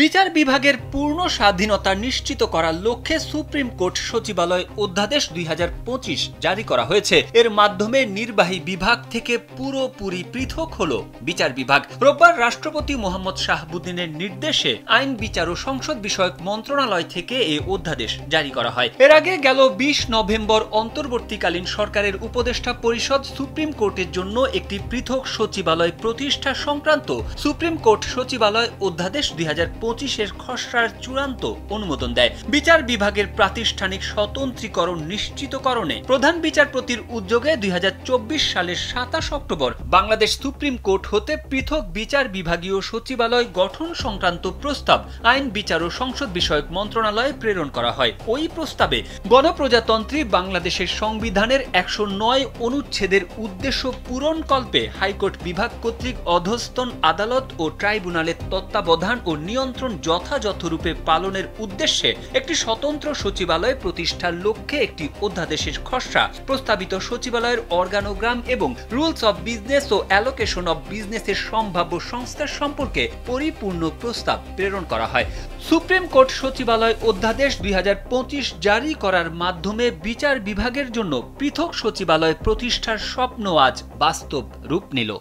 বিচার বিভাগের পূর্ণ স্বাধীনতা নিশ্চিত করার লক্ষ্যে সুপ্রিম কোর্ট সচিবালয় অধ্যাদেশ ২০২৫ জারি করা হয়েছে। এর মাধ্যমে নির্বাহী বিভাগ থেকে পুরোপুরি পৃথক হলো বিচার বিভাগ। রোববার রাষ্ট্রপতি মোহাম্মদ শাহাবুদ্দিনের নির্দেশে আইন বিচার ও সংসদ বিষয়ক মন্ত্রণালয় থেকে এই অধ্যাদেশ জারি করা হয়। এর আগে গেল ২০ নভেম্বর অন্তর্বর্তীকালীন সরকারের উপদেষ্টা পরিষদ সুপ্রিম কোর্টের জন্য একটি পৃথক সচিবালয় প্রতিষ্ঠা সংক্রান্ত সুপ্রিম কোর্ট সচিবালয় অধ্যাদেশ ২০২৫-এর খসড়ার চূড়ান্ত অনুমোদন দেয়। বিচার বিভাগের প্রাতিষ্ঠানিক স্বতন্ত্রীকরণ নিশ্চিতকরণে প্রধান বিচারপতির উদ্যোগে ২০২৪ সালের ২৭ অক্টোবর বাংলাদেশ সুপ্রিম কোর্ট হতে পৃথক বিচার বিভাগীয় সচিবালয় গঠন সংক্রান্ত প্রস্তাব আইন বিচার ও সংসদ বিষয়ক মন্ত্রণালয়ে প্রেরণ করা হয়। ওই প্রস্তাবে গণপ্রজাতন্ত্রী বাংলাদেশের সংবিধানের ১০৯ অনুচ্ছেদের উদ্দেশ্য পূরণকল্পে হাইকোর্ট বিভাগ কর্তৃক অধস্তন আদালত ও ট্রাইব্যুনালের তত্ত্বাবধান ও নিয়ন্ত্রণ যথাযথরূপে পালনের উদ্দেশ্যে একটি স্বতন্ত্র সচিবালয় প্রতিষ্ঠার লক্ষ্যে একটি অধ্যাদেশের খসড়া, প্রস্তাবিত সচিবালয়ের অর্গানোগ্রাম এবং রুলস অব বিজনেস ও অ্যালোকেশন অব বিজনেসের সম্ভাব্য সংস্কার সম্পর্কে পরিপূর্ণ প্রস্তাব প্রেরণ করা হয়। সুপ্রিম কোর্ট সচিবালয় অধ্যাদেশ ২০২৫ জারি করার মাধ্যমে বিচার বিভাগের জন্য পৃথক সচিবালয় প্রতিষ্ঠার স্বপ্ন আজ বাস্তব রূপ নিল।